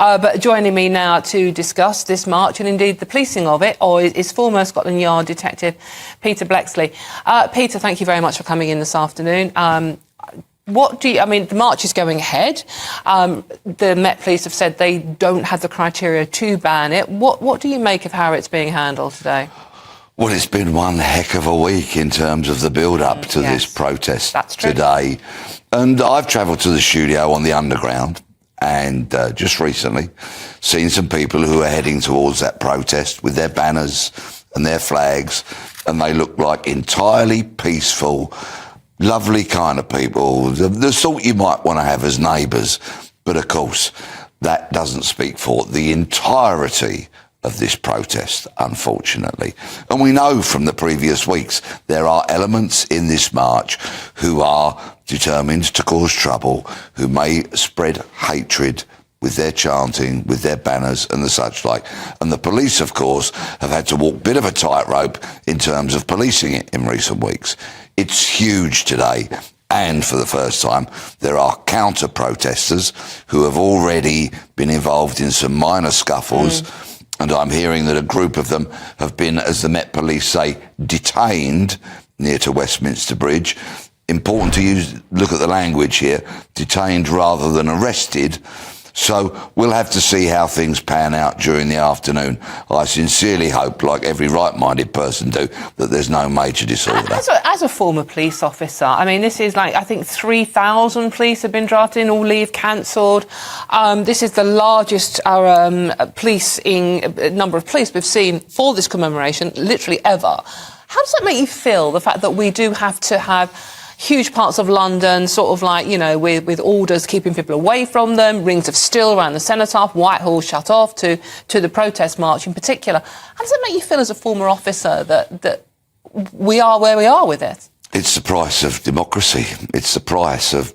But joining me now to discuss this march and indeed the policing of it is former Scotland Yard detective Peter Bleksley. Peter, thank you very much for coming in this afternoon. The march is going ahead. The Met Police have said they don't have the criteria to ban it. What do you make of how it's being handled today? Well, it's been one heck of a week in terms of the build-up to this protest today. And I've travelled to the studio on the Underground and just recently seen some people who are heading towards that protest with their banners and their flags, and they look like entirely peaceful, lovely kind of people, the sort you might want to have as neighbours. But of course, that doesn't speak for the entirety of this protest, unfortunately. And we know from the previous weeks there are elements in this march who are determined to cause trouble, who may spread hatred with their chanting, with their banners and the such like. And the police, of course, have had to walk a bit of a tightrope in terms of policing it in recent weeks. It's huge today. And for the first time, there are counter-protesters who have already been involved in some minor scuffles. And I'm hearing that a group of them have been, as the Met Police say, detained near to Westminster Bridge. Important to look at the language here, detained rather than arrested. So we'll have to see how things pan out during the afternoon. I sincerely hope, like every right-minded person do, that there's no major disorder. As a former police officer, I mean, this is like, I think 3,000 police have been drafted in, all leave cancelled. This is the largest number of police we've seen for this commemoration, literally ever. How does that make you feel, the fact that we do have to have huge parts of London, sort of like, you know, with orders keeping people away from them, rings of steel around the cenotaph, Whitehall shut off, to the protest march in particular? How does it make you feel as a former officer that we are where we are with it? It's the price of democracy. It's the price of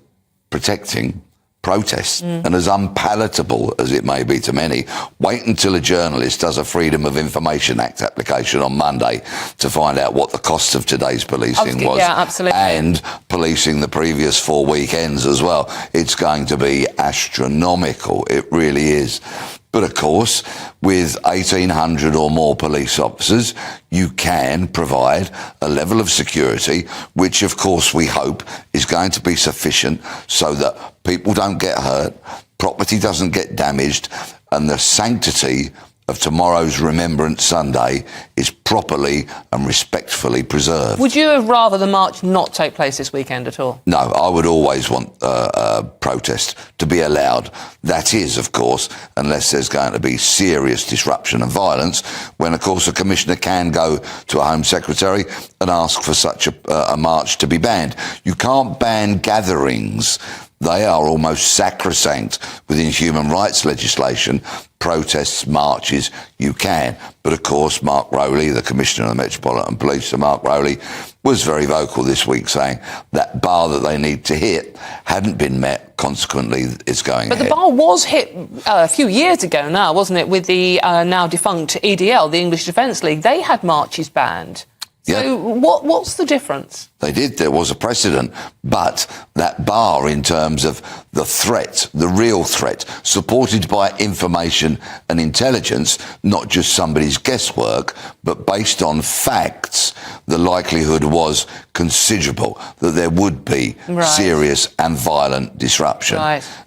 protecting protests. And as unpalatable as it may be to many, wait until a journalist does a Freedom of Information Act application on Monday to find out what the cost of today's policing was. Yeah, absolutely. And policing the previous 4 weekends as well. It's going to be astronomical. It really is. But of course, with 1,800 or more police officers, you can provide a level of security, which of course we hope is going to be sufficient so that people don't get hurt, property doesn't get damaged, and the sanctity of tomorrow's Remembrance Sunday is properly and respectfully preserved. Would you have rather the march not take place this weekend at all? No, I would always want protest to be allowed. That is, of course, unless there's going to be serious disruption and violence, when, of course, a commissioner can go to a Home Secretary and ask for such a march to be banned. You can't ban gatherings. They are almost sacrosanct within human rights legislation. Protests, marches, you can. But of course, Mark Rowley, the Commissioner of the Metropolitan Police, Sir Mark Rowley, was very vocal this week saying that bar that they need to hit hadn't been met, consequently it's going ahead. But the bar was hit a few years ago now, wasn't it, with the now defunct EDL, the English Defence League. They had marches banned. So what's the difference? They did. There was a precedent. But that bar, in terms of the threat, the real threat, supported by information and intelligence, not just somebody's guesswork, but based on facts, the likelihood was considerable that there would be serious and violent disruption.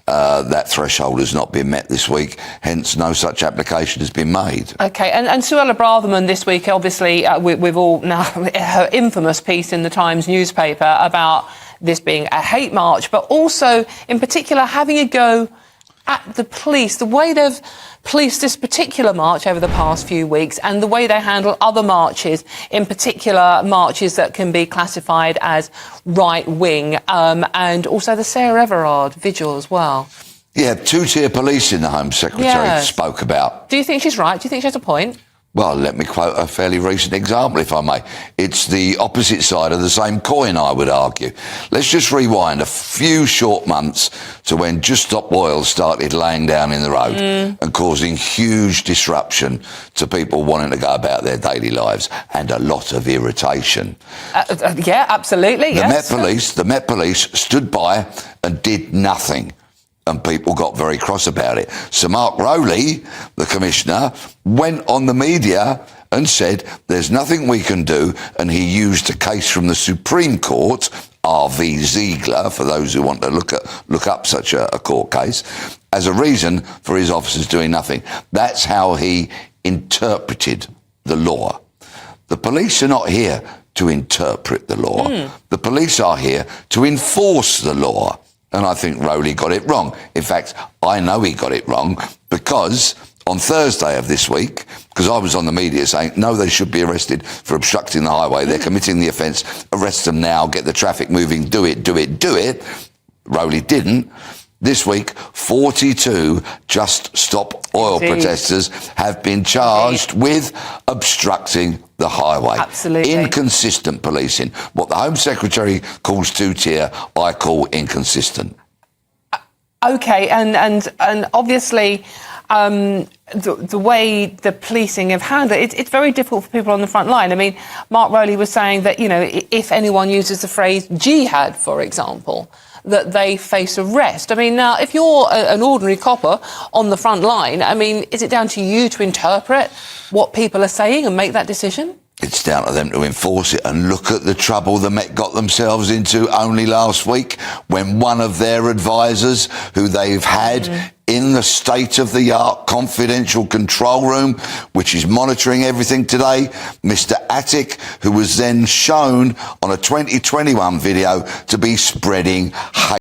That threshold has not been met this week, hence no such application has been made. OK, and Suella Braverman this week, obviously, we've all now her infamous piece in the Times newspaper about this being a hate march, but also, in particular, having a go at the police, the way they've policed this particular march over the past few weeks and the way they handle other marches, in particular marches that can be classified as right-wing, and also the Sarah Everard vigil as well. Yeah, two-tier police in the Home Secretary spoke about. Do you think she's right? Do you think she has a point? Well, let me quote a fairly recent example, if I may. It's the opposite side of the same coin, I would argue. Let's just rewind a few short months to when Just Stop Oil started laying down in the road and causing huge disruption to people wanting to go about their daily lives and a lot of irritation. Yeah, absolutely, The Met Police stood by and did nothing. And people got very cross about it. So Mark Rowley, the commissioner, went on the media and said there's nothing we can do, and he used a case from the Supreme Court, R.V. Ziegler, for those who want to look up such a court case, as a reason for his officers doing nothing. That's how he interpreted the law. The police are not here to interpret the law. The police are here to enforce the law. And I think Rowley got it wrong. In fact, I know he got it wrong because on Thursday of this week, because I was on the media saying, no, they should be arrested for obstructing the highway. They're committing the offence. Arrest them now. Get the traffic moving. Do it, do it, do it. Rowley didn't. This week, 42 Just Stop Oil protesters have been charged with obstructing the highway. Absolutely. Inconsistent policing. What the Home Secretary calls two-tier, I call inconsistent. Okay, and obviously the way the policing have handled it, it's very difficult for people on the front line. I mean, Mark Rowley was saying that, you know, if anyone uses the phrase jihad, for example, that they face arrest. I mean, now, if you're an ordinary copper on the front line, I mean, is it down to you to interpret what people are saying and make that decision? It's down to them to enforce it, and look at the trouble the Met got themselves into only last week when one of their advisors, who they've had in the state-of-the-art confidential control room, which is monitoring everything today, Mr. Attic, who was then shown on a 2021 video to be spreading hate.